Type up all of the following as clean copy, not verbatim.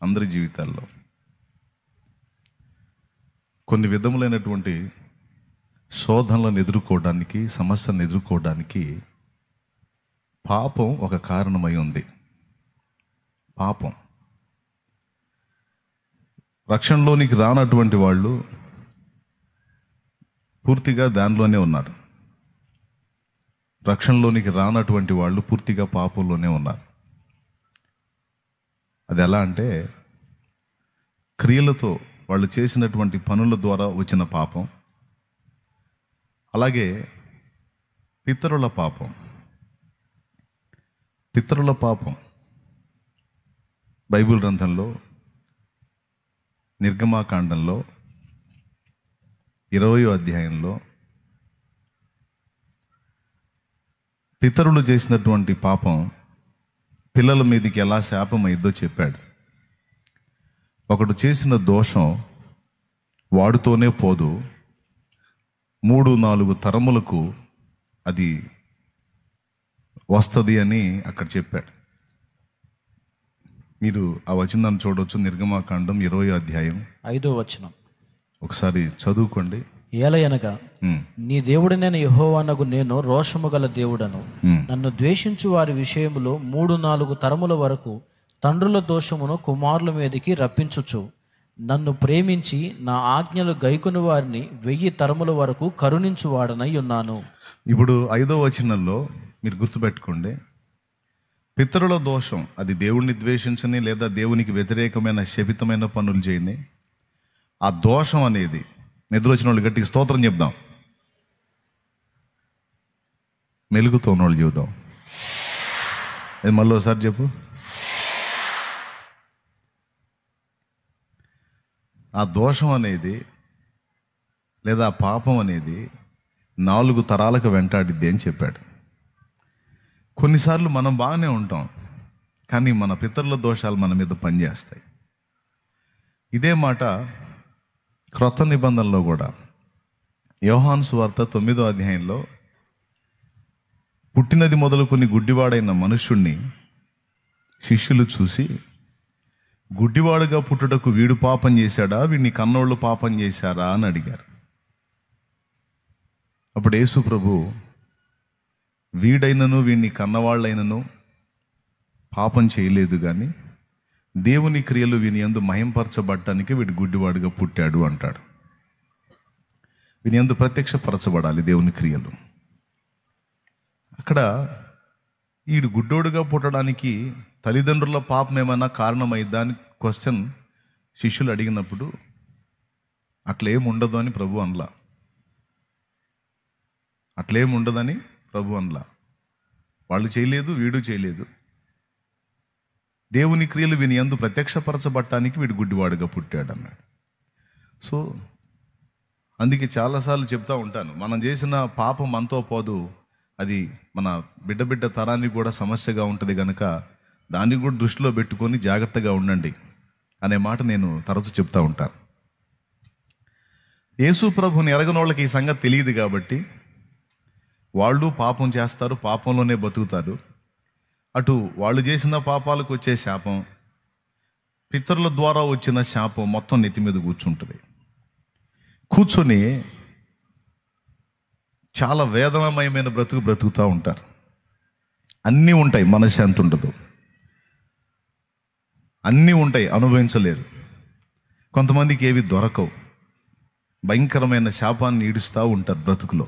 అందరి జీవితాల్లో కొన్ని విధములైనటువంటి శోధనలను ఎదుర్కోవడానికి, సమస్యలను ఎదుర్కోవడానికి పాపం ఒక కారణమై ఉంది. పాపం రక్షణలోనికి రానటువంటి వాళ్ళు పూర్తిగా దానిలోనే ఉన్నారు. రక్షణలోనికి రానటువంటి వాళ్ళు పూర్తిగా పాపంలోనే ఉన్నారు. అది ఎలా అంటే, క్రియలతో వాళ్ళు చేసినటువంటి పనుల ద్వారా వచ్చిన పాపం, అలాగే పితరుల పాపం. పితరుల పాపం బైబిల్ గ్రంథంలో నిర్గమాకాండంలో 20వ అధ్యాయంలో పితరులు చేసినటువంటి పాపం పిల్లల మీదకి ఎలా శాపమైందో చెప్పాడు. ఒకడు చేసిన దోషం వాడుతోనే పోదు, 3-4 తరములకు అది వస్తుంది అని అక్కడ చెప్పాడు. మీరు ఆ వచనాన్ని చూడవచ్చు. నిర్గమాకాండం 20వ అధ్యాయం 5వ వచనం ఒకసారి చదువుకోండి. ఏలయనగా నీ దేవుడినైన యెహోవానగు నేను రోషము గల దేవుడను. నన్ను ద్వేషించు వారి విషయములో 3-4 తరముల వరకు తండ్రుల దోషమును కుమారుల మీదకి రప్పించుచు, నన్ను ప్రేమించి నా ఆజ్ఞలు గైకొను వారిని 1000 తరముల వరకు కరుణించువాడనై ఉన్నాను. ఇప్పుడు 5వ వచనంలో మీరు గుర్తుపెట్టుకోండి, పితరుల దోషం అది దేవుణ్ణి ద్వేషించని లేదా దేవునికి వ్యతిరేకమైన శపితమైన పనులు చేయని, ఆ దోషం అనేది నిద్రొచ్చిన వాళ్ళు గట్టిగా స్తోత్రం చెప్దాం, మెలుగుతో ఉన్నవాళ్ళు చెబుదాం. అది మళ్ళీ ఒకసారి చెప్పు. ఆ దోషం అనేది లేదా ఆ పాపం అనేది 4 తరాలకు వెంటాడిద్ది అని చెప్పాడు. కొన్నిసార్లు మనం బాగానే ఉంటాం, కానీ మన పితరుల దోషాలు మన మీద పనిచేస్తాయి. ఇదే మాట క్రొత్త నిబంధనలో కూడా యోహాను సువార్త 9వ అధ్యాయంలో పుట్టినది మొదలుకొని గుడ్డివాడైన మనుష్యుణ్ణి శిష్యులు చూసి, గుడ్డివాడుగా పుట్టుటకు వీడు పాపం చేశాడా, వీడిని కన్నోళ్ళు పాపం చేశారా అని అడిగారు. అప్పుడు యేసు ప్రభు, వీడైనను వీడిని కన్నవాళ్ళైనను పాపం చేయలేదు, కానీ దేవుని క్రియలు వీని యందు మహింపరచబడటానికి వీడు గుడ్డివాడుగా పుట్టాడు అంటాడు. వీని యందు ప్రత్యక్షపరచబడాలి దేవుని క్రియలు. అక్కడ వీడు గుడ్డోడుగా పుట్టడానికి తల్లిదండ్రుల పాపం ఏమైనా కారణమైందా అని క్వశ్చన్ శిష్యులు అడిగినప్పుడు అట్లేం ఉండదు అని ప్రభు అనలా. అట్లేం ఉండదని ప్రభు అనలా. వాళ్ళు చేయలేదు, వీడు చేయలేదు. దేవుని క్రియలు వీని యందు ప్రత్యక్షపరచబడటానికి వీడు గుడ్డివాడుగా పుట్టాడు అన్నాడు. సో అందుకే చాలాసార్లు చెప్తా ఉంటాను, మనం చేసిన పాపం అంతో పోదు, అది మన బిడ్డ తరానికి కూడా సమస్యగా ఉంటుంది కనుక దాన్ని కూడా దృష్టిలో పెట్టుకొని జాగ్రత్తగా ఉండండి అనే మాట నేను తరచు చెప్తా ఉంటాను. యేసు ప్రభుని ఎరగనోళ్ళకి ఈ సంగతి తెలియదు కాబట్టి వాళ్ళు పాపం చేస్తారు, పాపంలోనే బతుకుతారు. అటు వాళ్ళు చేసిన పాపాలకు వచ్చే శాపం, పితరుల ద్వారా వచ్చిన శాపం మొత్తం నెత్తి మీద కూర్చుంటుంది. కూర్చొని చాలా వేదనమయమైన బ్రతుకుతూ ఉంటారు. అన్నీ ఉంటాయి, మనశ్శాంతి ఉండదు. అన్నీ ఉంటాయి, అనుభవించలేరు. కొంతమందికి ఏవి దొరకవు, భయంకరమైన శాపాన్ని ఈడుస్తూ ఉంటారు బ్రతుకులో.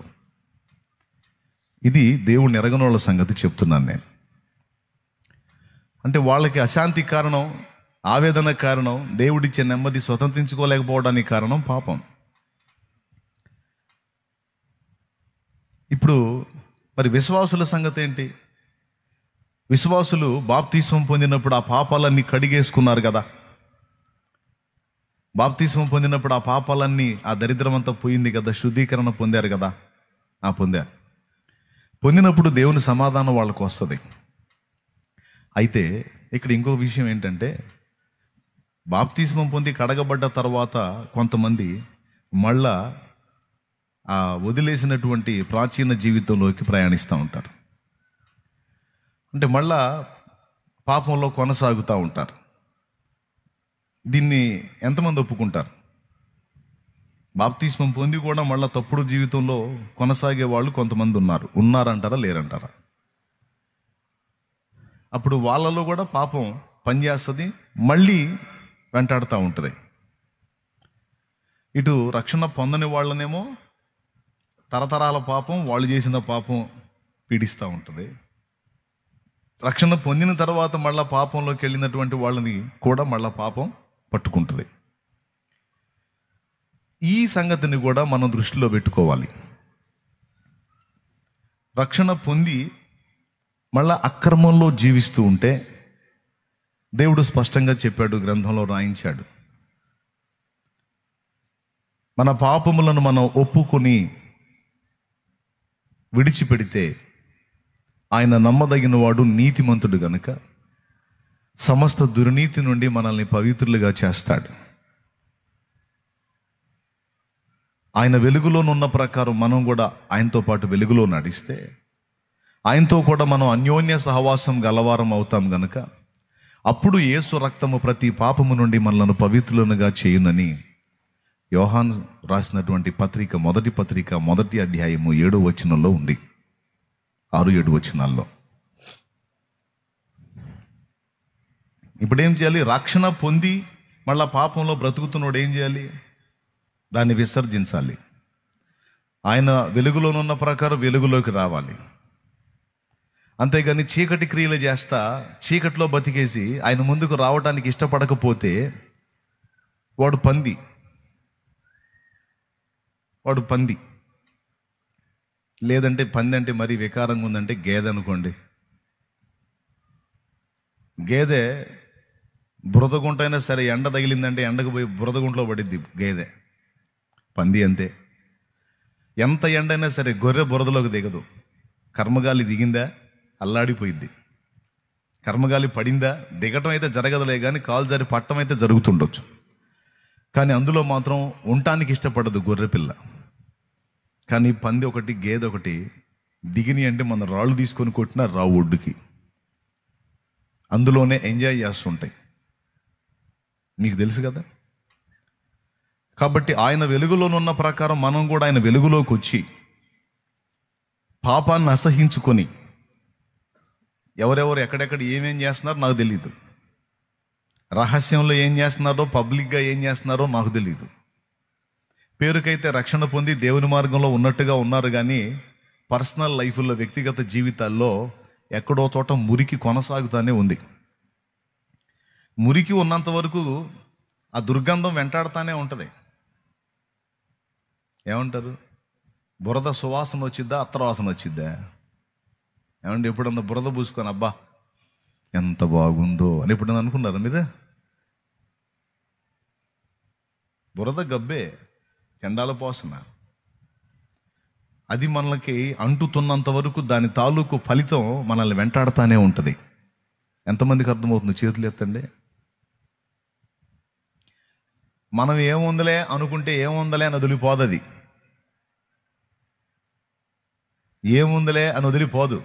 ఇది దేవుని ఎరగనోళ్ళ సంగతి చెప్తున్నాను నేను. అంటే వాళ్ళకి అశాంతి కారణం, ఆవేదన కారణం, దేవుడిచ్చే నెమ్మది స్వతంత్రించుకోలేకపోవడానికి కారణం పాపం. ఇప్పుడు మరి విశ్వాసుల సంగతి ఏంటి? విశ్వాసులు బాప్తిస్మం పొందినప్పుడు ఆ పాపాలన్నీ కడిగేసుకున్నారు కదా. బాప్తిస్మం పొందినప్పుడు ఆ పాపాలన్నీ, ఆ దరిద్రం అంతా పోయింది కదా, శుద్ధీకరణ పొందారు కదా. పొందినప్పుడు దేవుని సమాధానం వాళ్ళకు వస్తుంది. అయితే ఇక్కడ ఇంకో విషయం ఏంటంటే, బాప్తిస్మం పొంది కడగబడ్డ తర్వాత కొంతమంది మళ్ళా ఆ వదిలేసినటువంటి ప్రాచీన జీవితంలోకి ప్రయాణిస్తూ ఉంటారు. అంటే మళ్ళా పాపంలో కొనసాగుతూ ఉంటారు. దీన్ని ఎంతమంది ఒప్పుకుంటారు? బాప్తిస్మం పొంది కూడా మళ్ళీ తప్పుడు జీవితంలో కొనసాగే వాళ్ళు కొంతమంది ఉన్నారంటారా లేరంటారా? అప్పుడు వాళ్ళలో కూడా పాపం పనిచేస్తుంది, మళ్ళీ వెంటాడుతూ ఉంటుంది. ఇటు రక్షణ పొందని వాళ్ళనేమో తరతరాల పాపం, వాళ్ళు చేసిన పాపం పీడిస్తూ ఉంటుంది. రక్షణ పొందిన తర్వాత మళ్ళీ పాపంలోకి వెళ్ళినటువంటి వాళ్ళని కూడా మళ్ళీ పాపం పట్టుకుంటుంది. ఈ సంగతిని కూడా మనం దృష్టిలో పెట్టుకోవాలి. రక్షణ పొంది మళ్ళా అక్రమంలో జీవిస్తూ ఉంటే దేవుడు స్పష్టంగా చెప్పాడు, గ్రంథంలో రాయించాడు. మన పాపములను మనం ఒప్పుకొని విడిచిపెడితే ఆయన నమ్మదగిన వాడు, నీతిమంతుడు గనుక సమస్త దుర్నీతి నుండి మనల్ని పవిత్రులుగా చేస్తాడు. ఆయన వెలుగులోనున్న ప్రకారం మనం కూడా ఆయనతో పాటు వెలుగులో నడిస్తే ఆయనతో కూడా మనం అన్యోన్య సహవాసం గలవారం అవుతాం గనుక అప్పుడు యేసు రక్తము ప్రతి పాపము నుండి మనలను పవిత్రులుగా చేయునని యోహాను రాసినటువంటి పత్రిక, మొదటి పత్రిక, మొదటి అధ్యాయము 7వ వచనంలో ఉంది. 6-7 వచనాల్లో. ఇప్పుడేం చేయాలి? రక్షణ పొంది మళ్ళా పాపంలో బ్రతుకుతున్నోడు ఏం చేయాలి? దాన్ని విసర్జించాలి. ఆయన వెలుగులోనున్న ప్రకారం వెలుగులోకి రావాలి. అంతేగాని చీకటి క్రియలు చేస్తా చీకట్లో బతికేసి ఆయన ముందుకు రావడానికి ఇష్టపడకపోతే వాడు పంది. లేదంటే పంది అంటే మరీ వికారంగా ఉందంటే గేదె అనుకోండి. గేదె బురదగుంటైనా సరే ఎండ తగిలిందంటే ఎండకు పోయి బురదగుంట్లో పడిద్ది గేదె. పంది అంతే. ఎంత ఎండైనా సరే గొర్రె బురదలోకి దిగదు. కర్మగాలి దిగిందా అల్లాడిపోయిద్ది. కర్మగాలి పడిందా దిగటం అయితే జరగదులే, కానీ కాలు జారి పట్టం అయితే జరుగుతుండొచ్చు. కానీ అందులో మాత్రం ఉండటానికి ఇష్టపడదు గొర్రె పిల్ల. కానీ పంది ఒకటి, గేదె ఒకటి దిగిని అంటే మన రాళ్ళు తీసుకొని కొట్టిన రావు ఒడ్డుకి, అందులోనే ఎంజాయ్ చేస్తుంటాయి. మీకు తెలుసు కదా. కాబట్టి ఆయన వెలుగులోనున్న ప్రకారం మనం కూడా ఆయన వెలుగులోకి వచ్చి పాపాన్ని అసహించుకొని, ఎవరెవరు ఎక్కడెక్కడ ఏమేం చేస్తున్నారో నాకు తెలియదు, రహస్యంలో ఏం చేస్తున్నారో పబ్లిక్గా ఏం చేస్తున్నారో నాకు తెలియదు. పేరుకైతే రక్షణ పొంది దేవుని మార్గంలో ఉన్నట్టుగా ఉన్నారు, కానీ పర్సనల్ లైఫ్లో, వ్యక్తిగత జీవితాల్లో ఎక్కడో చోట మురికి కొనసాగుతూనే ఉంది. మురికి ఉన్నంత వరకు ఆ దుర్గంధం వెంటాడుతూనే ఉంటుంది. ఏమంటారు? బురద సువాసన వచ్చిద్దా, అత్తరవాసన వచ్చిద్దా? ఏమంటే ఎప్పుడన్నా బురద పూసుకొని అబ్బా ఎంత బాగుందో అని ఎప్పుడన్నా అనుకున్నారా మీరు? బురద గబ్బే, చెండాల పోసన. అది మనకి అంటుతున్నంత వరకు దాని తాలూకు ఫలితం మనల్ని వెంటాడుతూనే ఉంటుంది. ఎంతమందికి అర్థమవుతుంది? చేతులు ఎత్తండి. మనం ఏముందలే అనుకుంటే ఏముందలే అని వదిలిపోదు. అది ఏముందలే అని వదిలిపోదు.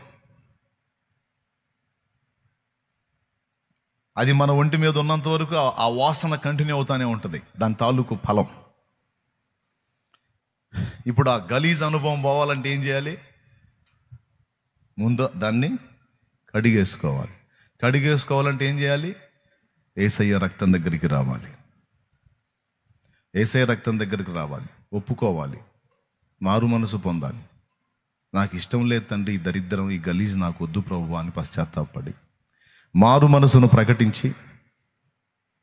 అది మన ఒంటి మీద ఉన్నంత వరకు ఆ వాసన కంటిన్యూ అవుతానే ఉంటుంది, దాని తాలూకు ఫలం. ఇప్పుడు ఆ గలీజ్ అనుభవం పోవాలంటే ఏం చేయాలి? ముందు దాన్ని కడిగేసుకోవాలి. కడిగేసుకోవాలంటే ఏం చేయాలి? యేసయ్య రక్తం దగ్గరికి రావాలి. యేసయ్య రక్తం దగ్గరికి రావాలి, ఒప్పుకోవాలి, మారు మనసు పొందాలి. నాకు ఇష్టం లేదు తండ్రి, ఈ దరిద్రం, ఈ గలీజ్ నాకు వద్దు ప్రభువా అని పశ్చాత్తాపడి మారు మనసును ప్రకటించి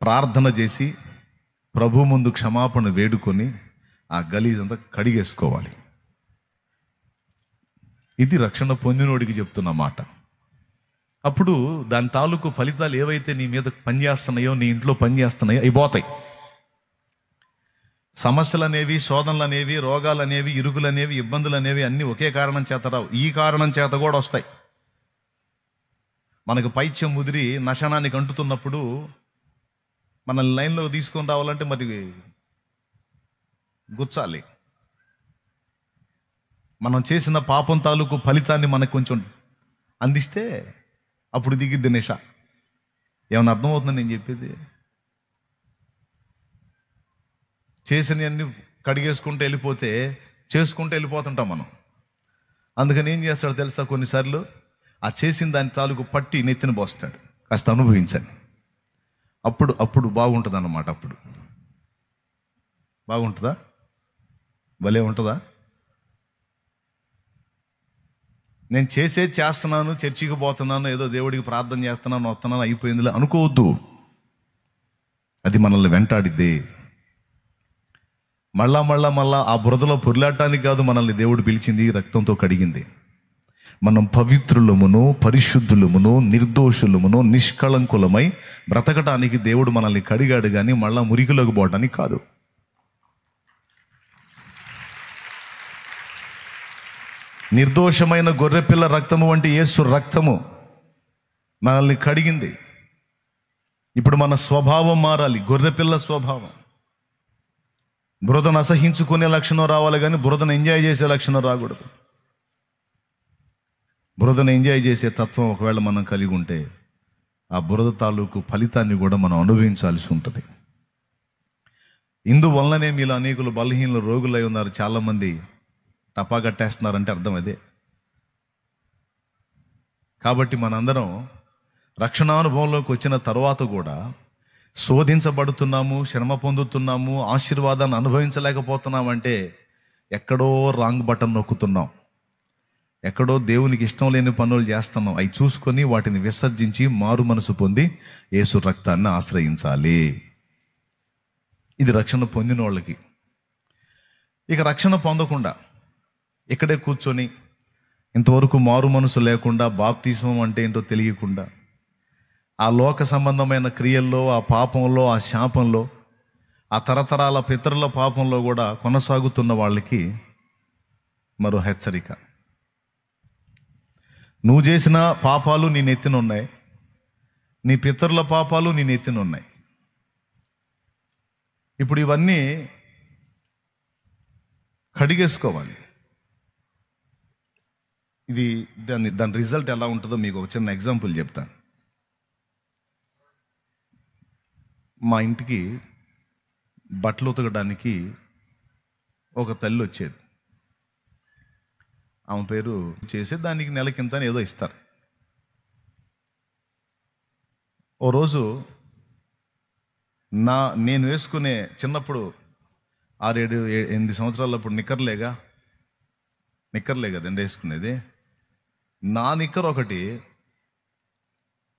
ప్రార్థన చేసి ప్రభు ముందు క్షమాపణ వేడుకొని ఆ గలీజ్ అంతా కడిగేసుకోవాలి. ఇది రక్షణ పొందినోడికి చెప్తున్న మాట. అప్పుడు దాని తాలూకు ఫలితాలు ఏవైతే నీ మీద పనిచేస్తున్నాయో, నీ ఇంట్లో పనిచేస్తున్నాయో అవి పోతాయి. సమస్యలు అనేవి, శోధనలు అనేవి, రోగాలు అనేవి, ఇరుకులు అనేవి, ఇబ్బందులు అనేవి అన్నీ ఒకే కారణం చేత రావు. ఈ కారణం చేత కూడా వస్తాయి. మనకు పైత్యం ముదిరి నశనానికి అంటుతున్నప్పుడు మనల్ని లైన్లో తీసుకొని రావాలంటే మరి గుచ్చాలి. మనం చేసిన పాపం తాలూకు ఫలితాన్ని మనకు కొంచెం అందిస్తే అప్పుడు దిగిద్ది నిష. ఏమన్నా అర్థమవుతుందని నేను చెప్పేది? చేసినవన్నీ కడిగేసుకుంటూ వెళ్ళిపోతే చేసుకుంటూ వెళ్ళిపోతుంటాం మనం. అందుకని ఏం చేస్తాడు తెలుసా, కొన్నిసార్లు ఆ చేసిన దాని తాలూకు పట్టి నెత్తిన పోస్తాడు, కాస్త అనుభవించండి. అప్పుడు బాగుంటుంది అన్నమాట. అప్పుడు బాగుంటుందా? భలే ఉంటుందా? నేను చేస్తున్నాను, చర్చికి పోతున్నాను, ఏదో దేవుడికి ప్రార్థన చేస్తున్నాను, వస్తున్నాను, అయిపోయిందిలే అనుకోవద్దు. అది మనల్ని వెంటాడిద్ది. మళ్ళా ఆ బురదలో పొర్లాడటానికి కాదు మనల్ని దేవుడు పిలిచింది, రక్తంతో కడిగింది. మనం పవిత్రులమును, పరిశుద్ధులమును, నిర్దోషులమును, నిష్కళంకులమై బ్రతకటానికి దేవుడు మనల్ని కడిగాడు, కానీ మళ్ళా మురికిలోకి పోవడానికి కాదు. నిర్దోషమైన గొర్రెపిల్ల రక్తము వంటి యేసు రక్తము మనల్ని కడిగింది. ఇప్పుడు మన స్వభావం మారాలి, గొర్రెపిల్ల స్వభావం. బురదను అసహించుకునే లక్షణం రావాలి, కానీ బురదను ఎంజాయ్ చేసే లక్షణం రాకూడదు. బురదను ఎంజాయ్ చేసే తత్వం ఒకవేళ మనం కలిగి ఉంటే ఆ బురద తాలూకు ఫలితాన్ని కూడా మనం అనుభవించాల్సి ఉంటుంది. ఇందువల్లనే మీలో అనేకులు బలహీనలు, రోగులై ఉన్నారు. చాలామంది టపా కట్టేస్తున్నారంటే అర్థం అదే. కాబట్టి మనందరం రక్షణానుభవంలోకి వచ్చిన తర్వాత కూడా శోధించబడుతున్నాము, శ్రమ పొందుతున్నాము, ఆశీర్వాదాన్ని అనుభవించలేకపోతున్నామంటే ఎక్కడో రాంగ్ బటన్ నొక్కుతున్నాం, ఎక్కడో దేవునికి ఇష్టం లేని పనులు చేస్తున్నాం. అవి చూసుకొని వాటిని విసర్జించి మారు మనసు పొంది యేసు రక్తాన్ని ఆశ్రయించాలి. ఇది రక్షణ పొందిన వాళ్ళకి. ఇక రక్షణ పొందకుండా ఇక్కడే కూర్చొని ఇంతవరకు మారు మనసు లేకుండా, బాప్తిస్మం అంటే ఏంటో తెలియకుండా, ఆ లోక సంబంధమైన క్రియల్లో, ఆ పాపంలో, ఆ శాపంలో, ఆ తరతరాల పితరుల పాపంలో కూడా కొనసాగుతున్న వాళ్ళకి మరో హెచ్చరిక. నువ్వు చేసిన పాపాలు నీ నెత్తిన ఉన్నాయి, నీ పితరుల పాపాలు నీ నెత్తిన ఉన్నాయి. ఇప్పుడు ఇవన్నీ కడిగేసుకోవాలి. దాని రిజల్ట్ ఎలా ఉంటుందో మీకు ఒక చిన్న ఎగ్జాంపుల్ చెప్తాను. మా ఇంటికి బట్టలు ఉతకడానికి ఒక తల్లి వచ్చేది. ఆమె పేరు చేసి దానికి నెలకింత ఏదో ఇస్తారు. ఓ రోజు నేను వేసుకునే చిన్నప్పుడు 6, 7, 8 సంవత్సరాలప్పుడు నిక్కర్లే కదండి వేసుకునేది. నా నిక్కర్ ఒకటి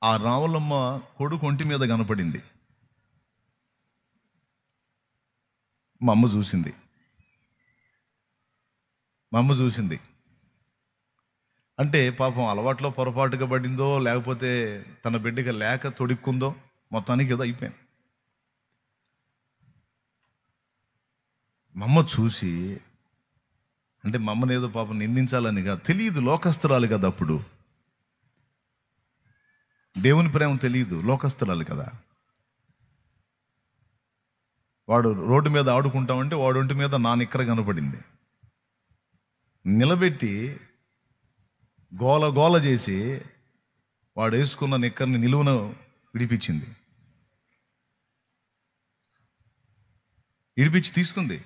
ఆ రావులమ్మ కొడుకు ఒంటి మీద కనపడింది. మా అమ్మ చూసింది. అంటే పాపం అలవాట్లో పొరపాటుగా పడిందో, లేకపోతే తన బిడ్డగా లేక తొడుక్కుందో, మొత్తానికి ఏదో అయిపోయింది. మా అమ్మ చూసి, అంటే మా అమ్మని ఏదో పాపం నిందించాలని కాదు, తెలియదు, లోకస్తురాలు కదా, అప్పుడు దేవుని ప్రేమ తెలియదు, లోకస్తురాలు కదా. వాడు రోడ్డు మీద ఆడుకుంటామంటే వాడు ఒంటి మీద నా నిక్కర కనపడింది. నిలబెట్టి గోల చేసి వాడు వేసుకున్న నిక్కర్ని నిలువున విడిపించింది. విడిపించి తీసుకుంది.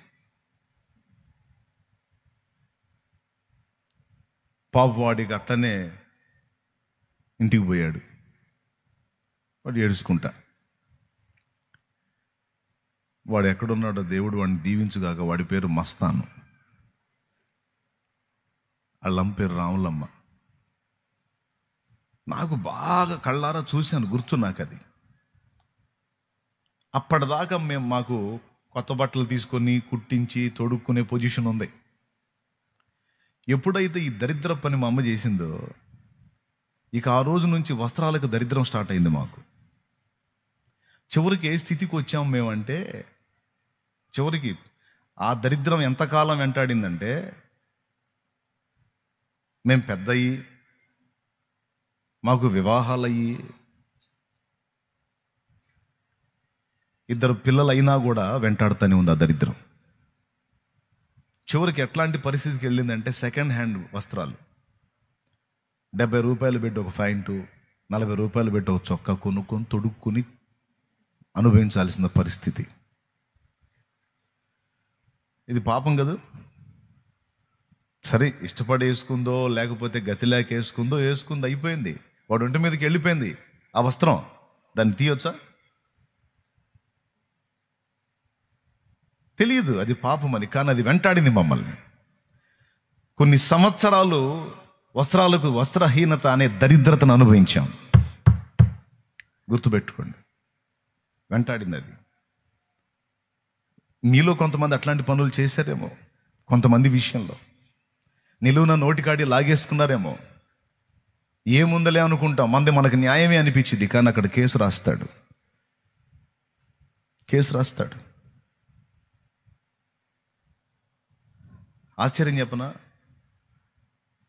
పాప వాడికి అట్లనే ఇంటికి పోయాడు. వాడు ఏడుచుకుంటా. వాడు ఎక్కడున్నాడో దేవుడు వాడిని దీవించుగాక. వాడి పేరు మస్తాను, వాళ్ళమ్మ పేరు రాములమ్మ. నాకు బాగా కళ్ళారా చూశాను, గుర్తు నాకు అది. అప్పటిదాకా మాకు కొత్త బట్టలు తీసుకొని కుట్టించి తొడుక్కునే పొజిషన్ ఉంది. ఎప్పుడైతే ఈ దరిద్ర పని మా అమ్మ చేసిందో, ఇక ఆ రోజు నుంచి వస్త్రాలకు దరిద్రం స్టార్ట్ అయింది మాకు. చివరికి ఏ స్థితికి వచ్చాము మేమంటే, చివరికి ఆ దరిద్రం ఎంతకాలం వెంటాడిందంటే, మేము పెద్దయి, మాకు వివాహాలయ్యి, 2 పిల్లలైనా కూడా వెంటాడుతూనే ఉంది ఆ దరిద్రం. చివరికి ఎట్లాంటి పరిస్థితికి వెళ్ళిందంటే, సెకండ్ హ్యాండ్ వస్త్రాలు 70 రూపాయలు పెట్టి ఒక ప్యాంటు, 40 రూపాయలు పెట్టి ఒక చొక్కా కొనుక్కొని తొడుక్కుని అనుభవించాల్సిన పరిస్థితి. ఇది పాపం కదా. సరే, ఇష్టపడి వేసుకుందో లేకపోతే గతి లేక వేసుకుందో అయిపోయింది. వాడు ఒంటి మీదకి వెళ్ళిపోయింది ఆ వస్త్రం, దాన్ని తీయొచ్చా? తెలియదు అది పాపం అని, కానీ అది వెంటాడింది మమ్మల్ని. కొన్ని సంవత్సరాలు వస్త్రహీనత అనే దరిద్రతను అనుభవించాం. గుర్తుపెట్టుకోండి, వెంటాడింది అది. మీలో కొంతమంది అట్లాంటి పనులు చేశారేమో, కొంతమంది విషయంలో నిలువున నోటికాడి లాగేసుకున్నారేమో. ఏముందలే అనుకుంటాం, మనది మనకు న్యాయమే అనిపించింది, కానీ అక్కడ కేసు రాస్తాడు. ఆశ్చర్యం చెప్పనా,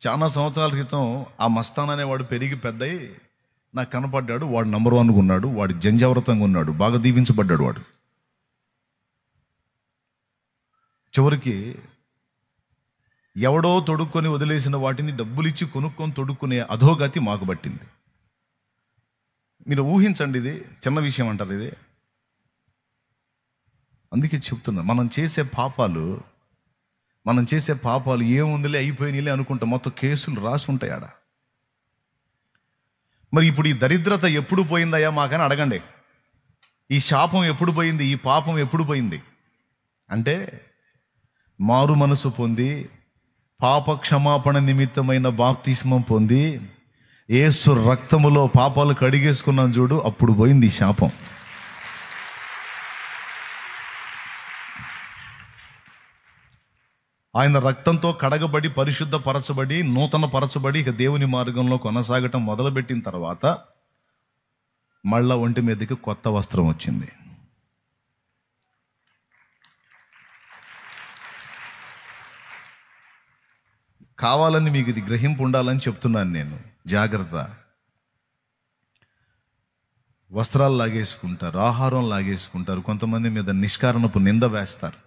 చాలా సంవత్సరాల క్రితం ఆ మస్తాన్ అనేవాడు పెరిగి పెద్దయి నాకు కనపడ్డాడు. వాడు నంబర్ 1గా ఉన్నాడు, వాడు జంజావృతంగా ఉన్నాడు, బాగా దీవించబడ్డాడు వాడు. చివరికి ఎవడో తొడుక్కొని వదిలేసిన వాటిని డబ్బులిచ్చి కొనుక్కొని తొడుక్కునే అధోగతి మాకు పట్టింది. మీరు ఊహించండి, ఇది చిన్న విషయం అంటారు ఇది. అందుకే చెప్తున్నా, మనం చేసే పాపాలు ఏముందిలే అయిపోయినాయిలే అనుకుంటాం. మొత్తం కేసులు రాసి ఉంటాయి ఆడ. మరి ఇప్పుడు ఈ దరిద్రత ఎప్పుడు పోయిందయ్యా మాకని అడగండి. ఈ శాపం ఎప్పుడు పోయింది, ఈ పాపం ఎప్పుడు పోయింది అంటే, మారు మనసు పొంది పాప క్షమాపణ నిమిత్తమైన బాప్తిస్మం పొంది యేసు రక్తములో పాపాలు కడిగేసుకున్నాం చూడు, అప్పుడు పోయింది ఈ శాపం. ఆయన రక్తంతో కడగబడి పరిశుద్ధపరచబడి నూతన పరచబడి ఇక దేవుని మార్గంలో కొనసాగటం మొదలుపెట్టిన తర్వాత మళ్ళా ఒంటి మీదకి కొత్త వస్త్రం వచ్చింది. కావాలని మీకు ఇది గ్రహింపు ఉండాలని చెప్తున్నాను నేను. జాగ్రత్త. వస్త్రాలు లాగేసుకుంటారు, ఆహారం లాగేసుకుంటారు, కొంతమంది మీద నిష్కారణపు నింద వేస్తారు.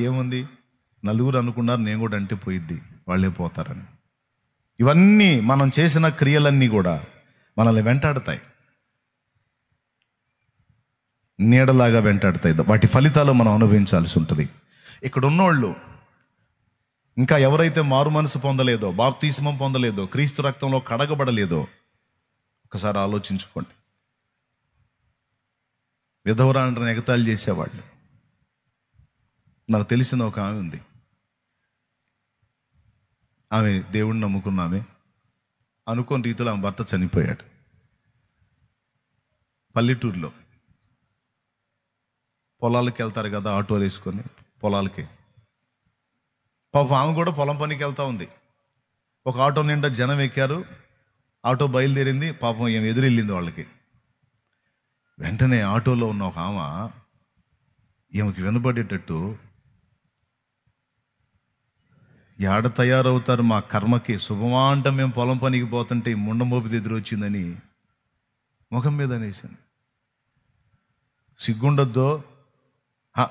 ఏముంది, నలుగురు అనుకున్నారు, నేను కూడా అంటే పోయిద్ది, వాళ్ళే పోతారని. ఇవన్నీ మనం చేసిన క్రియలన్నీ కూడా మనల్ని వెంటాడతాయి, నీడలాగా వెంటాడతాయి. వాటి ఫలితాలు మనం అనుభవించాల్సి ఉంటుంది. ఇక్కడ ఉన్నోళ్ళు ఇంకా ఎవరైతే మారు మనసు పొందలేదో, బాప్తిస్మం పొందలేదో, క్రీస్తు రక్తంలో కడగబడలేదో ఒకసారి ఆలోచించుకోండి. విధవరాండ్రని ఎగతాళి చేసేవాళ్ళు. నాకు తెలిసిన ఒక ఆమె ఉంది. ఆమె దేవుణ్ణి నమ్ముకున్న ఆమె. అనుకోని రీతిలో ఆమె భర్త చనిపోయాడు పల్లెటూరులో. పొలాలకి వెళ్తారు కదా ఆటోలు వేసుకొని, పొలాలకి. పాపం ఆమె కూడా పొలం పనికి వెళ్తా ఉంది. ఒక ఆటో నిండా జనం ఎక్కారు, ఆటో బయలుదేరింది, పాపం ఏం ఎదురెళ్ళింది వాళ్ళకి. వెంటనే ఆటోలో ఉన్న ఒక ఆమె ఈమెకి వినబడేటట్టు, ఏడ తయారవుతారు మా కర్మకి, శుభమా అంట మేము పొలం పనికి పోతుంటే ఈ ముండమోపిది ఎదురొచ్చిందని ముఖం మీద అనేసాను.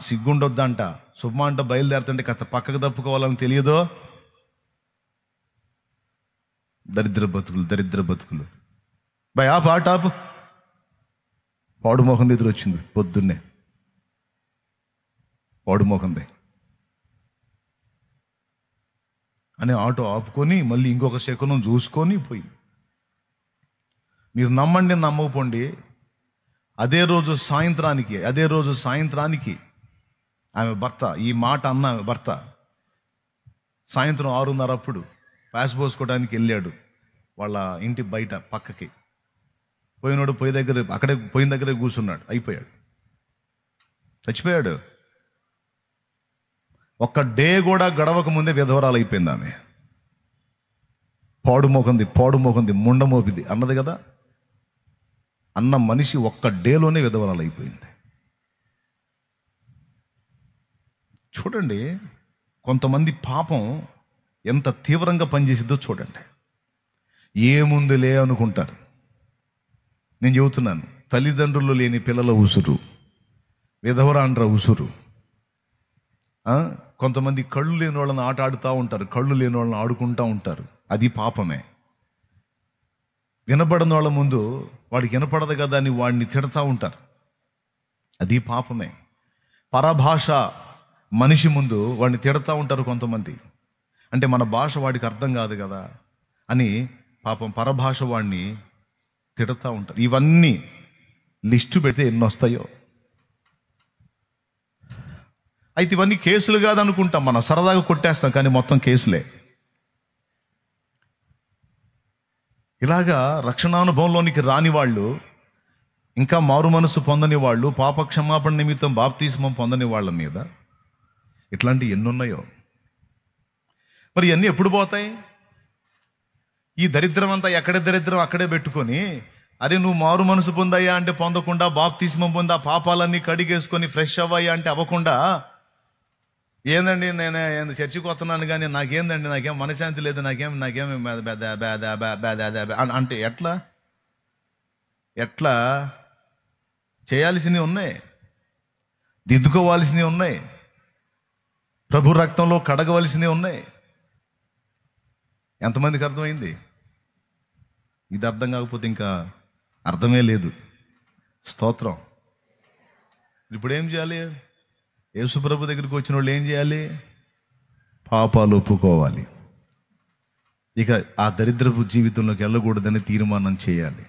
సిగ్గుండొద్దంట, శుభమా అంట బయలుదేరుతుంటే కథ పక్కకు తప్పుకోవాలని తెలియదో. దరిద్ర బతుకులు బై ఆపు. పాడు మోహం ఎదురు వచ్చింది పొద్దున్నే, పాడు మోహందే అని ఆటో ఆపుకొని మళ్ళీ ఇంకొక శకునం చూసుకొని పోయి. మీరు నమ్మండి నమ్మకపోండి, అదే రోజు సాయంత్రానికి ఆమె భర్త ఈ మాట అన్న భర్త సాయంత్రం 6:30 అప్పుడు ప్యాస్ పోసుకోవడానికి వెళ్ళాడు వాళ్ళ ఇంటి బయట పక్కకి. పోయినాడు, పోయిన దగ్గరే కూర్చున్నాడు, అయిపోయాడు, చచ్చిపోయాడు. ఒక్క డే కూడా గడవక ముందే విధవరాలు అయిపోయింది ఆమె. పాడు మోకంది ముండమోపిది అన్నది కదా, అన్న మనిషి ఒక్క డేలోనే విధవరాలు అయిపోయింది. చూడండి, కొంతమంది పాపం ఎంత తీవ్రంగా పనిచేసిద్దో చూడండి. ఏముందిలే అనుకుంటారు. నేను చెబుతున్నాను, తల్లిదండ్రులు లేని పిల్లల ఉసురు, విధవరాండ్ర ఉసురు. కొంతమంది కళ్ళు లేని వాళ్ళని ఆట ఆడుతూ ఉంటారు, కళ్ళు లేని వాళ్ళని ఆడుకుంటూ ఉంటారు. అది పాపమే. వినపడని వాళ్ళ ముందు వాడికి వినపడదు కదా అని వాడిని తిడతా ఉంటారు. అది పాపమే. పరభాష మనిషి ముందు వాడిని తిడతా ఉంటారు కొంతమంది. అంటే మన భాష వాడికి అర్థం కాదు కదా అని పాపం పరభాష వాడిని తిడతా ఉంటారు. ఇవన్నీ లిస్టు పెడితే ఎన్ని వస్తాయో. అయితే ఇవన్నీ కేసులు కాదనుకుంటాం, మనం సరదాగా కొట్టేస్తాం, కానీ మొత్తం కేసులే. ఇలాగా రక్షణానుభవంలోనికి రాని వాళ్ళు, ఇంకా మారు మనసు పొందని వాళ్ళు, పాప క్షమాపణ నిమిత్తం బాప్తిస్మం పొందని వాళ్ళ మీద ఇట్లాంటివి ఎన్నున్నాయో. మరి ఇవన్నీ ఎప్పుడు పోతాయి? ఈ దరిద్రం అంతా ఎక్కడే దరిద్రం అక్కడే పెట్టుకొని, అరే నువ్వు మారు మనసు పొందయ్యా అంటే పొందకుండా, బాప్తిస్మం పొందా పాపాలన్నీ కడిగేసుకొని ఫ్రెష్ అవ్వయ్యా అంటే అవ్వకుండా, ఏందండి నేను చర్చికి వస్తున్నాను కానీ నాకేందండి, నాకేం మనశ్శాంతి లేదు, నాకేం అంటే ఎట్లా చేయాల్సినవి ఉన్నాయి, దిద్దుకోవాల్సినవి ఉన్నాయి, ప్రభు రక్తంలో కడగవలసినవి ఉన్నాయి. ఎంతమందికి అర్థమైంది? ఇది అర్థం కాకపోతే ఇంకా అర్థమే లేదు. స్తోత్రం. ఇప్పుడు ఏం చేయాలి? యేసుప్రభు దగ్గరికి వచ్చిన వాళ్ళు ఏం చేయాలి? పాపాలు ఒప్పుకోవాలి. ఇక ఆ దరిద్రపు జీవితంలోకి వెళ్ళకూడదని తీర్మానం చేయాలి.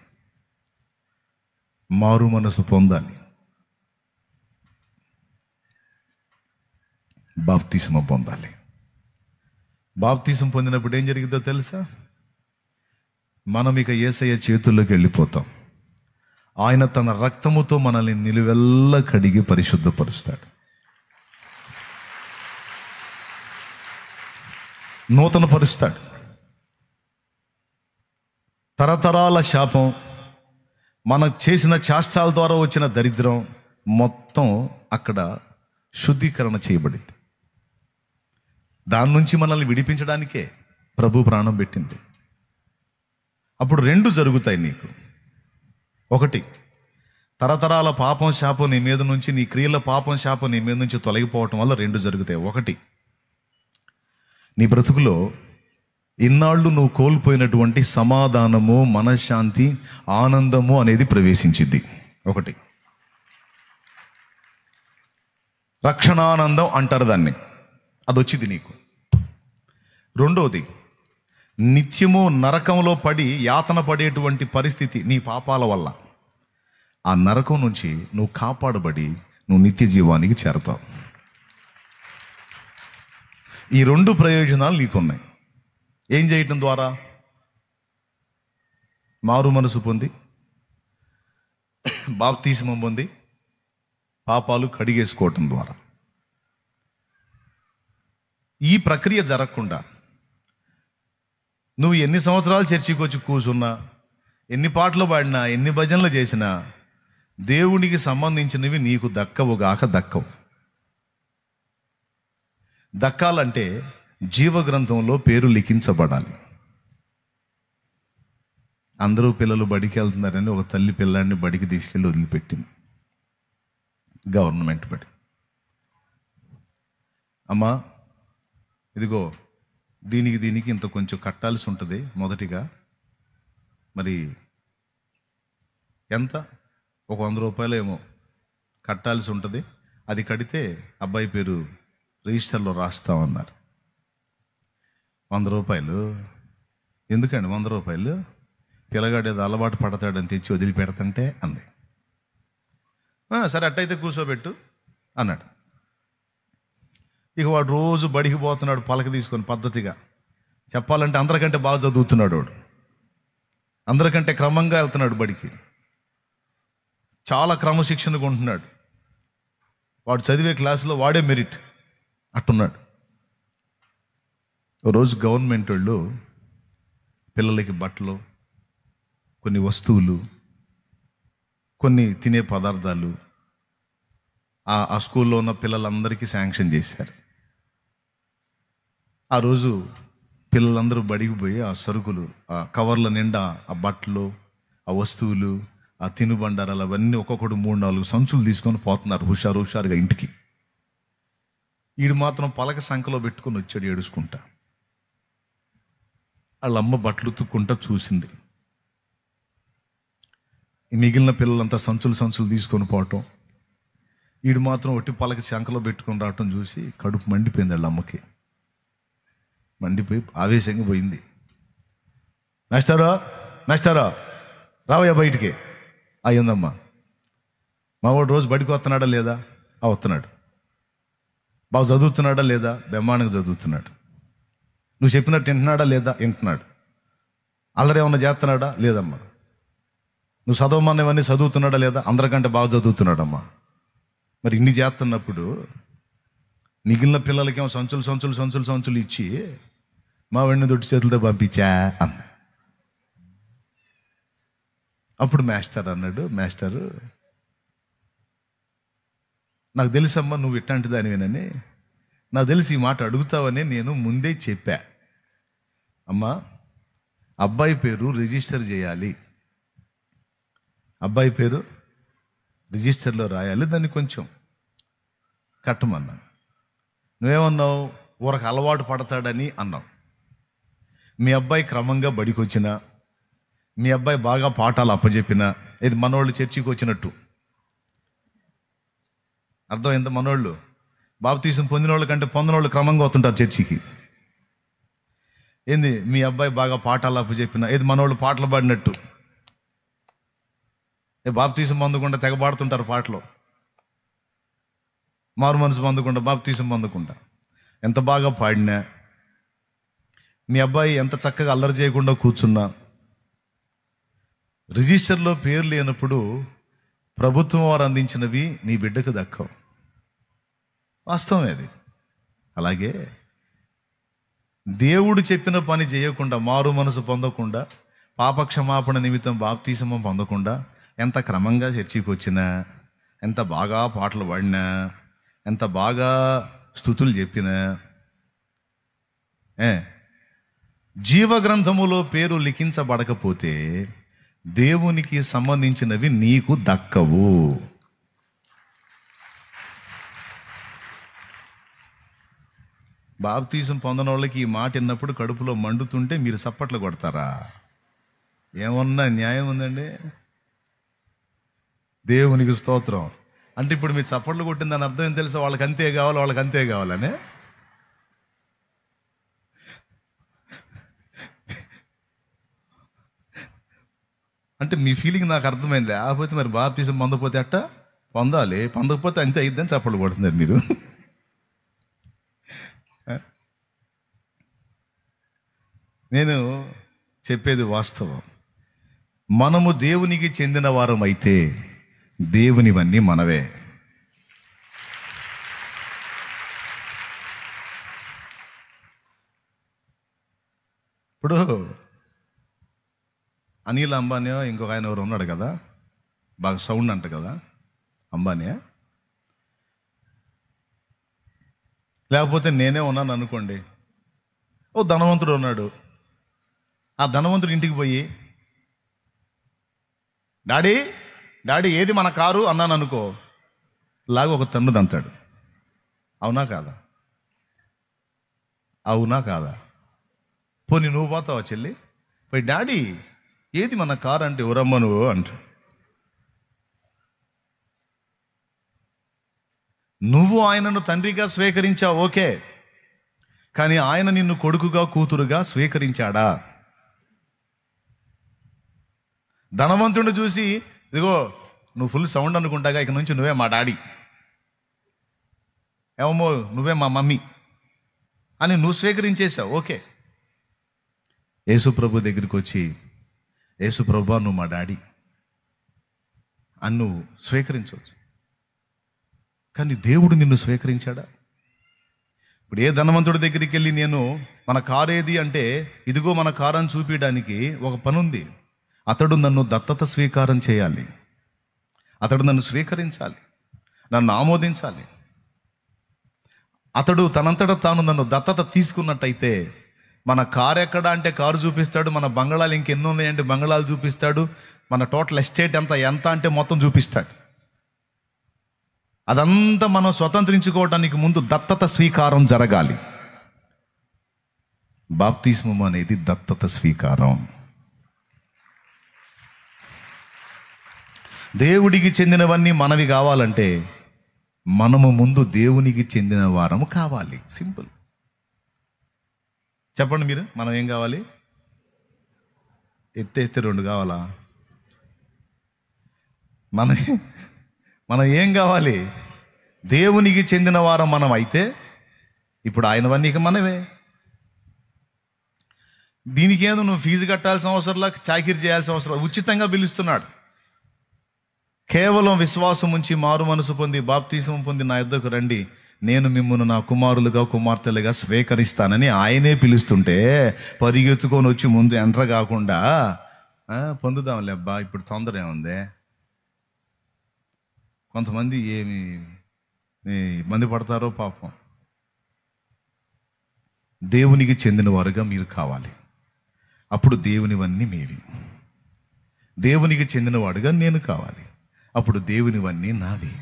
మారు మనసు పొందాలి. బాప్తిస్మం పొందాలి. బాప్తిస్మం పొందినప్పుడు ఏం జరిగిందో తెలుసా? మనం ఇక యేసయ్య చేతుల్లోకి వెళ్ళిపోతాం. ఆయన తన రక్తముతో మనల్ని నిలువెల్లా కడిగి పరిశుద్ధపరుస్తాడు. నూతన పరుస్తాడు. తరతరాల శాపం, మనం చేసిన చేష్టాల ద్వారా వచ్చిన దరిద్రం మొత్తం అక్కడ శుద్ధీకరణ చేయబడింది. దాని నుంచి మనల్ని విడిపించడానికే ప్రభు ప్రాణం పెట్టింది. అప్పుడు రెండు జరుగుతాయి నీకు. ఒకటి, తరతరాల పాపం శాపం నీ మీద నుంచి, నీ క్రియల పాపం శాపం నీ మీద నుంచి తొలగిపోవటం వల్ల రెండు జరుగుతాయి. ఒకటి, నీ బ్రతుకులో ఇన్నాళ్ళు నువ్వు కోల్పోయినటువంటి సమాధానము, మనశ్శాంతి, ఆనందము అనేది ప్రవేశించింది. ఒకటి, రక్షణానందం అంటారు దాన్ని, అది వచ్చింది నీకు. రెండోది, నిత్యము నరకంలో పడి యాతన పడేటువంటి పరిస్థితి నీ పాపాల వల్ల. ఆ నరకం నుంచి నువ్వు కాపాడబడి నువ్వు నిత్య జీవానికి చేరతావు. ఈ రెండు ప్రయోజనాలు నీకున్నాయి. ఏం చేయటం ద్వారా? మారు మనసు పొంది, బాప్తిస్మం పొంది, పాపాలు కడిగేసుకోవటం ద్వారా. ఈ ప్రక్రియ జరగకుండా నువ్వు ఎన్ని సంవత్సరాలు చర్చికి వచ్చి కూర్చున్నా, ఎన్ని పాటలు పాడినా, ఎన్ని భజనలు చేసినా దేవునికి సంబంధించినవి నీకు దక్కవుగాక దక్కవు. దక్కాలంటే జీవగ్రంథంలో పేరు లిఖించబడాలి. అందరూ పిల్లలు బడికి వెళ్తున్నారని ఒక తల్లి పిల్లాడిని బడికి తీసుకెళ్ళి వదిలిపెట్టింది, గవర్నమెంట్ బడి. అమ్మా ఇదిగో దీనికి ఇంత కొంచెం కట్టాల్సి ఉంటుంది మొదటిగా, మరి ఎంత, ఒక 100 రూపాయలు ఏమో కట్టాల్సి ఉంటుంది, అది కడితే అబ్బాయి పేరు రిజిస్టర్లో రాస్తామన్నారు. 100 రూపాయలు ఎందుకండి? 100 రూపాయలు పిల్లగాడు ఏదో అలవాటు పడతాడని తెచ్చి వదిలిపెడతంటే అంది. సరే అట్టయితే కూర్చోబెట్టు అన్నాడు. ఇక వాడు రోజు బడికి పోతున్నాడు పలక తీసుకొని పద్ధతిగా. చెప్పాలంటే అందరికంటే బాగా చదువుతున్నాడు వాడు, అందరికంటే క్రమంగా వెళ్తున్నాడు బడికి, చాలా క్రమశిక్షణగా ఉంటున్నాడు. వాడు చదివే క్లాసులో వాడే మెరిట్ అట్టున్నాడు. రోజు గవర్నమెంట్ వాళ్ళు పిల్లలకి బట్టలు, కొన్ని వస్తువులు, కొన్ని తినే పదార్థాలు ఆ స్కూల్లో ఉన్న పిల్లలందరికీ శాంక్షన్ చేశారు. ఆ రోజు పిల్లలందరూ బడికి పోయి ఆ సరుకులు, ఆ కవర్ల నిండా ఆ బట్టలు, ఆ వస్తువులు, ఆ తినుబండారాలు అవన్నీ ఒక్కొక్కడు 3-4 సంచులు తీసుకొని పోతున్నారు హుషారుగా ఇంటికి. వీడు మాత్రం పలక సంఖలో పెట్టుకొని వచ్చాడు ఏడుచుకుంటా. వాళ్ళ అమ్మ బట్టలు ఉతుక్కుంటా చూసింది. మిగిలిన పిల్లలంతా సంచులు తీసుకొని పోవటం, వీడు మాత్రం ఒట్టి పలకి శంకలో పెట్టుకొని రావటం చూసి కడుపు మండిపోయింది వాళ్ళ అమ్మకి. మండిపోయి ఆవేశంగా పోయింది. మాస్టారా రావయ్యా బయటికి. అయ్యిందమ్మా. మా వాడు రోజు బడికి వస్తున్నాడా లేదా? వస్తున్నాడు. బాగా చదువుతున్నాడా లేదా? బ్రహ్మాండంగా చదువుతున్నాడు. నువ్వు చెప్పినట్టు వింటున్నాడా లేదా? వింటున్నాడు. అల్లరి ఏమన్నా చేస్తున్నాడా? లేదమ్మా. నువ్వు చదవమన్నవన్నీ చదువుతున్నాడా లేదా? అందరికంటే బాగా చదువుతున్నాడమ్మా. మరి ఇన్ని చేస్తున్నప్పుడు మిగిలిన పిల్లలకేమో సంచులు ఇచ్చి మా వాడిని దొడ్డి చేతులతో పంపించా అన్న. అప్పుడు మాస్టర్ అన్నాడు, మాస్టరు నాకు తెలుసమ్మా నువ్వు ఇట్లాంటి దానివేనని, నాకు తెలిసి ఈ మాట అడుగుతావని నేను ముందే చెప్పా. అమ్మా, అబ్బాయి పేరు రిజిస్టర్ చేయాలి, అబ్బాయి పేరు రిజిస్టర్లో రాయాలి, దాన్ని కొంచెం కట్టమన్నా. నువ్వేమన్నావు? ఊరకు అలవాటు పడతాడని అన్నావు. మీ అబ్బాయి క్రమంగా బడికి వచ్చినా, మీ అబ్బాయి బాగా పాఠాలు అప్పచెప్పినా, ఇది మనోళ్ళు చర్చికి వచ్చినట్టు అర్థమైంది. మనోళ్ళు బాప్తీసం పొందిన వాళ్ళ కంటే పొందినోళ్ళు క్రమంగా వస్తుంటారు చర్చికి. ఏంది మీ అబ్బాయి బాగా పాఠాలు అప్పచెప్పినా, ఇది మనోళ్ళు పాటలు పాడినట్టు. బాప్తీసం పొందకుండా తెగబాడుతుంటారు పాటలు. మారు మనసు పొందకుండా బాప్తీసం పొందకుండా. ఎంత బాగా పాడినా, మీ అబ్బాయి ఎంత చక్కగా అల్లరి చేయకుండా కూర్చున్నా, రిజిస్టర్లో పేరు లేనప్పుడు ప్రభుత్వం వారు అందించినవి నీ బిడ్డకు దక్కవు. వాస్తవమే అది. అలాగే దేవుడు చెప్పిన పని చేయకుండా, మారు మనసు పొందకుండా, పాపక్షమాపణ నిమిత్తం బాప్తీసమం పొందకుండా, ఎంత క్రమంగా చర్చికి వచ్చినా, ఎంత బాగా పాటలు పాడినా, ఎంత బాగా స్తుతులు చెప్పినా, జీవగ్రంథములో పేరు లిఖించబడకపోతే దేవునికి సంబంధించినవి నీకు దక్కవు. బాప్తీసం పొందిన వాళ్ళకి ఈ మాట విన్నప్పుడు కడుపులో మండుతుంటే మీరు చప్పట్లు కొడతారా? ఏమన్నా న్యాయం ఉందండి? దేవునికి స్తోత్రం. అంటే ఇప్పుడు మీరు చప్పట్లు కొట్టిందని అర్థం ఏం తెలుసా? వాళ్ళకి అంతే కావాలనే. అంటే మీ ఫీలింగ్ నాకు అర్థమైంది. లేకపోతే మరి బాప్తీసం పొందకపోతే అట్ట పొందాలి, పొందకపోతే అంతే అయిద్దని చప్పట్లు కొడుతున్నారు మీరు. నేను చెప్పేది వాస్తవం. మనము దేవునికి చెందిన వారం అయితే దేవునివన్నీ మనవే. ఇప్పుడు అనిల్ అంబానీ ఇంకొక ఆయన ఎవరు ఉన్నాడు కదా, బాగా సౌండ్ అంట కదా, అంబానీ. లేకపోతే నేనే ఉన్నాను అనుకోండి, ఓ ధనవంతుడు ఉన్నాడు. ఆ ధనవంతుడు ఇంటికి పోయి డాడీ ఏది మన కారు అన్నాను అనుకో, లాగా ఒక తన్ను దంతాడు. అవునా కాదా? పోనీ నువ్వు పోతావా చెల్లి? పోయి డాడీ ఏది మన కారు అంటే, ఎవరమ్మ నువ్వు అంట. నువ్వు ఆయనను తండ్రిగా స్వీకరించావు, ఓకే. కానీ ఆయన నిన్ను కొడుకుగా కూతురుగా స్వీకరించాడా? ధనవంతుడిని చూసి ఇదిగో నువ్వు ఫుల్ సౌండ్ అనుకుంటాగా, ఇక నుంచి నువ్వే మా డాడీ, ఏమో నువ్వే మా మమ్మీ అని నువ్వు స్వీకరించేశావు, ఓకే. యేసు ప్రభు దగ్గరికి వచ్చి, యేసు ప్రభు నువ్వు మా డాడీ అని నువ్వు స్వీకరించవచ్చు. కానీ దేవుడు నిన్ను స్వీకరించాడా? ఇప్పుడు ఏ ధనవంతుడి దగ్గరికి వెళ్ళి నేను మన కారు ఏది అంటే, ఇదిగో మన కారు అని చూపించడానికి ఒక పని ఉంది. అతడు నన్ను దత్తత స్వీకారం చేయాలి, అతడు నన్ను స్వీకరించాలి, నన్ను ఆమోదించాలి. అతడు తనంతట తాను నన్ను దత్తత తీసుకున్నట్టయితే మన కారు ఎక్కడ అంటే కారు చూపిస్తాడు, మన బంగళాలు ఇంకెన్ని ఉన్నాయంటే బంగళాలు చూపిస్తాడు, మన టోటల్ ఎస్టేట్ ఎంత అంటే మొత్తం చూపిస్తాడు. అదంతా మనం స్వతంత్రించుకోవడానికి ముందు దత్తత స్వీకారం జరగాలి. బాప్తిస్మం అనేది దత్తత స్వీకారం. దేవుడికి చెందినవన్నీ మనవి కావాలంటే మనము ముందు దేవునికి చెందిన వారము కావాలి. సింపుల్. చెప్పండి మీరు, మనం ఏం కావాలి? ఎత్తేస్తే 2 కావాలా? మనం ఏం కావాలి? దేవునికి చెందిన వారం మనం అయితే ఇప్పుడు ఆయనవన్నీ ఇక మనవే. దీనికి ఏదో నువ్వు ఫీజు కట్టాల్సిన అవసరంలా, చాకిరి చేయాల్సిన అవసరం, ఉచితంగా పిలుస్తున్నాడు. కేవలం విశ్వాసం ఉంచి మారు మనసు పొంది బాప్తీసం పొంది నా యొద్దకు రండి, నేను మిమ్మల్ని నా కుమారులుగా కుమార్తెలుగా స్వీకరిస్తానని ఆయనే పిలుస్తుంటే పరిగెత్తుకొని వచ్చి ముందు ఎంటర్ కాకుండా పొందుదాంలే అబ్బా ఇప్పుడు తొందర ఏముంది. కొంతమంది ఏమి ఇబ్బంది పడతారో పాపం. దేవునికి చెందిన వారుగా మీరు కావాలి. అప్పుడు దేవునివన్నీ మీవి. దేవునికి చెందినవాడుగా నేను కావాలి. అప్పుడు దేవునివన్నీ నావి.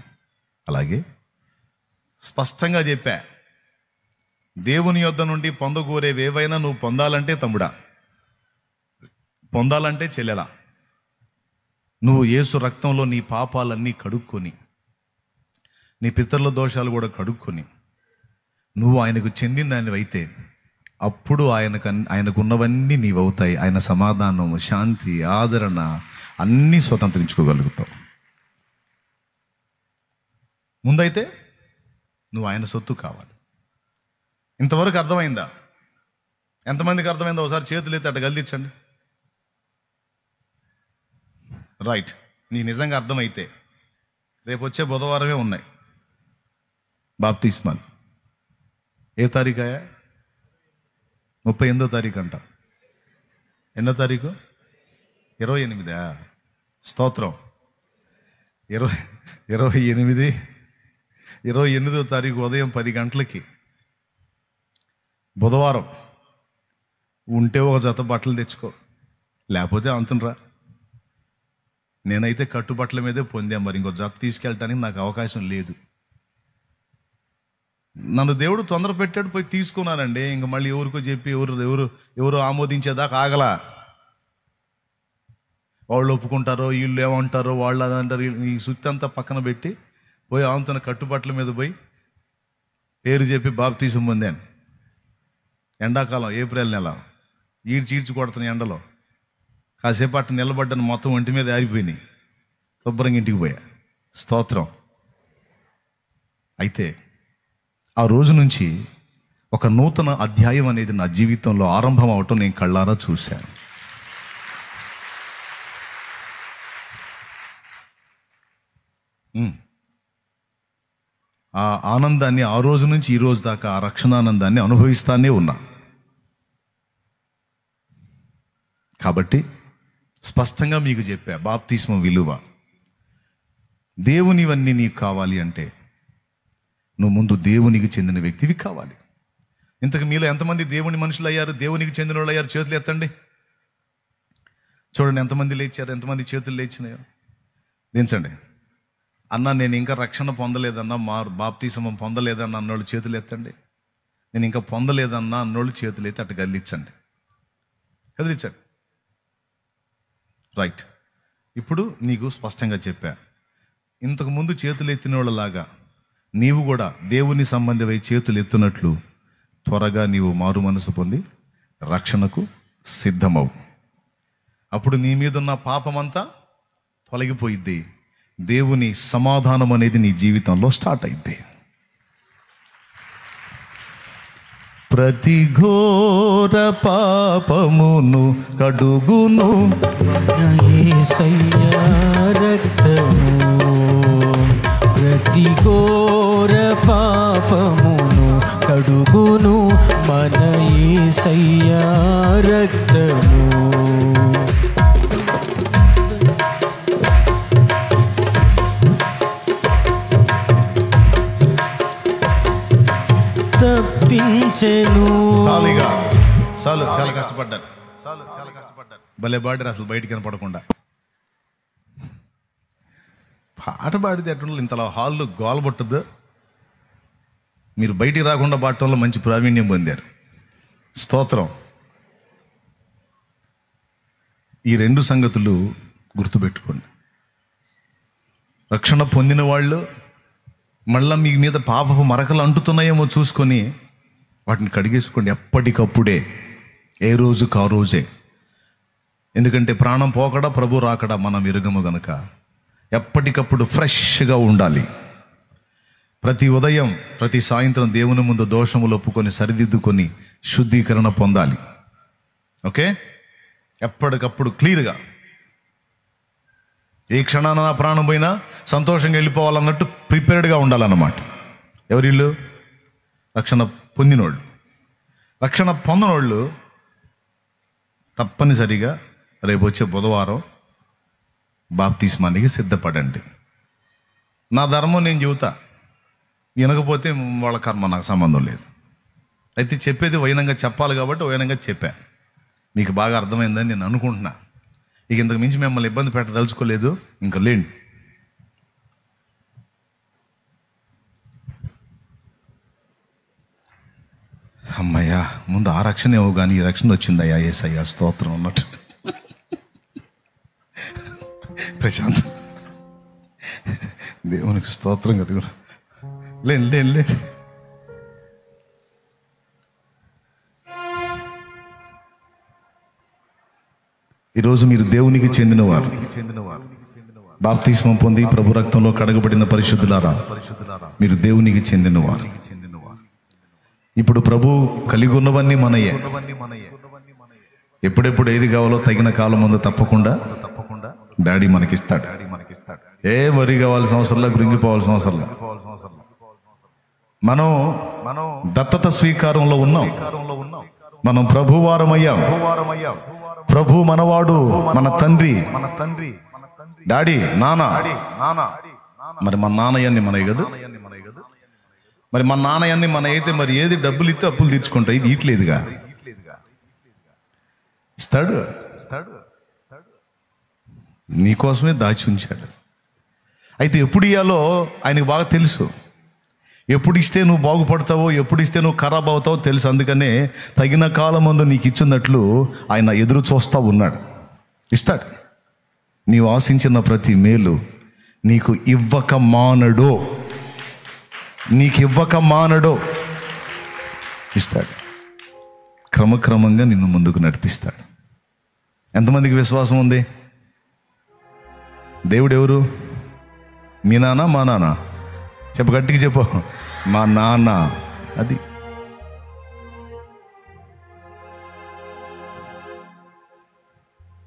అలాగే స్పష్టంగా చెప్పా, దేవుని యొద్ద నుండి పొందగోరేవేవైనా నువ్వు పొందాలంటే తమ్ముడా, పొందాలంటే చెల్లెలా, నువ్వు యేసు రక్తంలో నీ పాపాలన్నీ కడుక్కొని, నీ పితరుల దోషాలు కూడా కడుక్కొని, నువ్వు ఆయనకు చెందిన దానివైతే అప్పుడు ఆయనకున్నవన్నీ నీవవుతాయి. ఆయన సమాధానం, శాంతి, ఆదరణ అన్నీ స్వతంత్రించుకోగలుగుతావు. ముందైతే నువ్వు ఆయన సొత్తు కావాలి. ఇంతవరకు అర్థమైందా? ఎంతమందికి అర్థమైందో ఒకసారి చేతులు ఎత్తి అట్ట గల్దించండి. రైట్. నీకు నిజంగా అర్థమైతే రేపు వచ్చే బుధవారమే ఉన్నాయి బాప్తిస్మాలు. ఏ తారీఖాయా? 38వ తారీఖు అంట. ఎన్నో తారీఖు? 28. స్తోత్రం. 28వ తారీఖు ఉదయం 10 గంటలకి బుధవారం. ఉంటే ఒక జత బట్టలు తెచ్చుకో, లేకపోతే అంతనరా. నేనైతే కట్టుబట్టల మీదే పొందా, మరి ఇంకో జత తీసుకెళ్ళటానికి నాకు అవకాశం లేదు. నన్ను దేవుడు తొందర పెట్టాడు, పోయి తీసుకున్నానండి. ఇంక మళ్ళీ ఎవరికో చెప్పి ఎవరు ఆమోదించేదాకా ఆగలా. వాళ్ళు ఒప్పుకుంటారో, వీళ్ళు ఏమంటారో, వాళ్ళు అదంటారు, ఈ సుత్తి అంతా పక్కన పెట్టి పోయి ఆమెతోన కట్టుబట్టల మీద పోయి పేరు చెప్పి బాప్తీసం పొందాను. ఎండాకాలం ఏప్రిల్ నెల, ఈడ్చి కొడుతున్న ఎండలో కాసేపు అట్టు నిలబడ్డాను, మొత్తం ఒంటి మీద ఆరిపోయినాయి. శుభ్రంగా ఇంటికి పోయా. స్తోత్రం. అయితే ఆ రోజు నుంచి ఒక నూతన అధ్యాయం అనేది నా జీవితంలో ఆరంభం అవటం నేను కళ్ళారా చూశాను. ఆ ఆనందాన్ని ఆ రోజు నుంచి ఈ రోజు దాకా ఆ రక్షణానందాన్ని అనుభవిస్తానే ఉన్నా. కాబట్టి స్పష్టంగా మీకు చెప్పా బాప్తిస్మం విలువ. దేవునివన్నీ నీకు కావాలి అంటే నువ్వు ముందు దేవునికి చెందిన వ్యక్తివి కావాలి. ఇంతకు మీలో ఎంతమంది దేవుని మనుషులు అయ్యారు, దేవునికి చెందిన వాళ్ళు అయ్యారు? చేతులు ఎత్తండి. చూడండి ఎంతమంది లేచారు, ఎంతమంది చేతులు లేచినాయో దించండి. అన్న నేను ఇంకా రక్షణ పొందలేదన్నా, బాప్తిస్మం పొందలేదన్నా అన్నోళ్ళు చేతులు ఎత్తండి. నేను ఇంకా పొందలేదన్నా అన్నోళ్ళు చేతులు ఎత్తి అటు కదిలించండి. రైట్. ఇప్పుడు నీకు స్పష్టంగా చెప్పా, ఇంతకుముందు చేతులు ఎత్తిన వాళ్ళలాగా నీవు కూడా దేవుని సంబంధమై చేతులు ఎత్తునట్లు త్వరగా నీవు మారు మనసు పొంది రక్షణకు సిద్ధమవు. అప్పుడు నీ మీదున్న పాపమంతా తొలగిపోయిద్ది. దేవుని సమాధానం అనేది నీ జీవితంలో స్టార్ట్ అయింది. ప్రతి ఘోర పాపమును కడుగును యేసయ్యా రక్తము, ప్రతి ఘోర పాపమును కడుగును మన యేసయ్యా రక్తము. తప్పించెను. చాలా కష్టపడ్డారు. భలే పాడారు అసలు, బయటికి కనపడకుండా పాట పాడితే ఎట్లా ఇంతలా హాల్లో గోలబొట్టదు. మీరు బయటికి రాకుండా పాడటంలో మంచి ప్రావీణ్యం పొందారు. స్తోత్రం. ఈ 2 సంగతులు గుర్తుపెట్టుకోండి. రక్షణ పొందిన వాళ్ళు మళ్ళీ మీ మీద పాపపు మరకలు అంటుతున్నాయేమో చూసుకొని వాటిని కడిగేసుకోండి ఎప్పటికప్పుడే, ఏ రోజుకు ఆ రోజే. ఎందుకంటే ప్రాణం పోకడా ప్రభు రాకడా మనం ఎరుగము గనుక ఎప్పటికప్పుడు ఫ్రెష్గా ఉండాలి. ప్రతి ఉదయం ప్రతి సాయంత్రం దేవుని ముందు దోషములు ఒప్పుకొని సరిదిద్దుకొని శుద్ధీకరణ పొందాలి. ఓకే, ఎప్పటికప్పుడు క్లియర్గా. ఏ క్షణాన నా ప్రాణం పోయినా సంతోషంగా వెళ్ళిపోవాలన్నట్టు ప్రిపేర్డ్గా ఉండాలన్నమాట. ఎవరిళ్ళు? రక్షణ పొందినోళ్ళు. రక్షణ పొందినోళ్ళు తప్పనిసరిగా రేపు వచ్చే బుధవారం బాప్తిస్మానికి సిద్ధపడండి. నా ధర్మం నేను చెబుతా, వినకపోతే వాళ్ళ కర్మ, నాకు సంబంధం లేదు. అయితే చెప్పేది వైనంగా చెప్పాలి కాబట్టి వైనంగా చెప్పా. మీకు బాగా అర్థమైందని నేను అనుకుంటున్నా. ఇక ఇంతకు మించి మిమ్మల్ని ఇబ్బంది పెట్టదలుచుకోలేదు. ఇంకా లేండి. అమ్మయ్యా, ముందు ఆ రక్షణ ఏమో కానీ ఈ రక్షణ వచ్చిందయ్యా, యేసయ్యా స్తోత్రం అన్నట్టు. ప్రశాంత్, దేవునికి స్తోత్రం కలిగి లేండి లేండి లేండి. ఈరోజు మీరు దేవునికి చెందినవారు, బాప్తిస్మం పొంది ప్రభు రక్తంలో కడగబడిన పరిశుద్ధులారా, మీరు దేవునికి చెందినవారు. ఇప్పుడు ప్రభు కలిగి ఉన్నవన్నీ మనయే. ఎప్పుడెప్పుడు ఏది కావాలో తగిన కాలం ముందు తప్పకుండా డాడీ మనకిస్తాడు. ఏ వరి కావాల్సిన అవసరంలా, కృంగిపోవాల్సిన అవసరంలా. మనం దత్తత స్వీకారంలో ఉన్నాం. మనం ప్రభువారమయ్యాం. ప్రభు మనవాడు, మన తండ్రి. డాడీ, నాన్న. మరి మన నాన్నయ్యన్ని మనయ్య కదా. మరి మన నాన్నయ్యన్ని మన అయితే మరి ఏది డబ్బులు ఇస్తే అప్పులు తీర్చుకుంటాయి. ఇది ఇట్లేదుగా, ఇస్తాడు. నీకోసమే దాచి ఉంచాడు. అయితే ఎప్పుడు ఇవ్వాలో ఆయనకు బాగా తెలుసు. ఎప్పుడు ఇస్తే నువ్వు బాగుపడతావో, ఎప్పుడు ఇస్తే నువ్వు ఖరాబ్ అవుతావో తెలుసు. అందుకనే తగిన కాలం ముందు నీకు ఇచ్చినట్లు ఆయన ఎదురు చూస్తూ ఉన్నాడు. ఇస్తాడు. నీవు ఆశించిన ప్రతి మేలు నీకు ఇవ్వక మానడో, నీకు ఇవ్వక మానడో ఇస్తాడు. క్రమక్రమంగా నిన్ను ముందుకు నడిపిస్తాడు. ఎంతమందికి విశ్వాసం ఉంది? దేవుడు ఎవరు? మీ నాన్న, మా నాన్న? చెప్పు, గట్టిగా చెప్పు. మా నాన్న. అది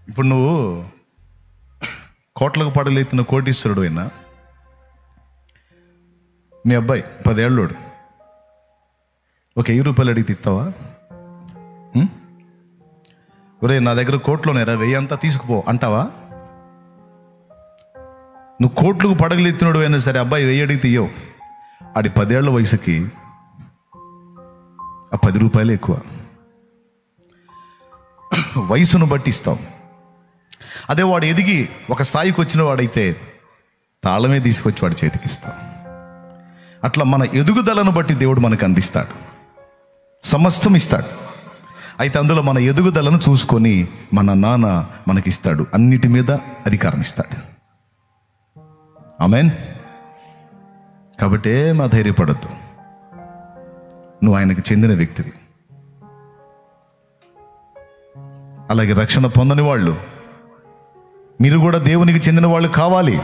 ఇప్పుడు నువ్వు కోట్లకు పడలేతున్న కోటీశ్వరుడు అయినా మీ అబ్బాయి 10 ఏళ్ళోడు ఒక 1000 రూపాయలు అడిగితే ఇస్తావా? ఒరే, నా దగ్గర కోట్లోనేరా, 1000 అంతా తీసుకుపో అంటావా? నువ్వు కోట్లకు పడగలెత్తినోడు అయినా సరే అబ్బాయి 1000 అడిగితే ఇయ్యవు. ఆడి 10 ఏళ్ల వయసుకి ఆ 10 రూపాయలు ఎక్కువ. వయసును బట్టి ఇస్తావు. అదే వాడు ఎదిగి ఒక స్థాయికి వచ్చిన వాడైతే తాళమే తీసుకొచ్చి వాడి చేతికి ఇస్తాం. అట్లా మన ఎదుగుదలను బట్టి దేవుడు మనకు అందిస్తాడు, సమస్తం ఇస్తాడు. అయితే అందులో మన ఎదుగుదలను చూసుకొని మన నాన్న మనకిస్తాడు, అన్నిటి మీద అధికారం ఇస్తాడు. ఆమేన్. కాబట్టి మా ధైర్యపడద్దు, నువ్వు ఆయనకు చెందిన వ్యక్తివి. అలాగే రక్షణ పొందని వాళ్ళు, మీరు కూడా దేవునికి చెందిన వాళ్ళు కావాలి.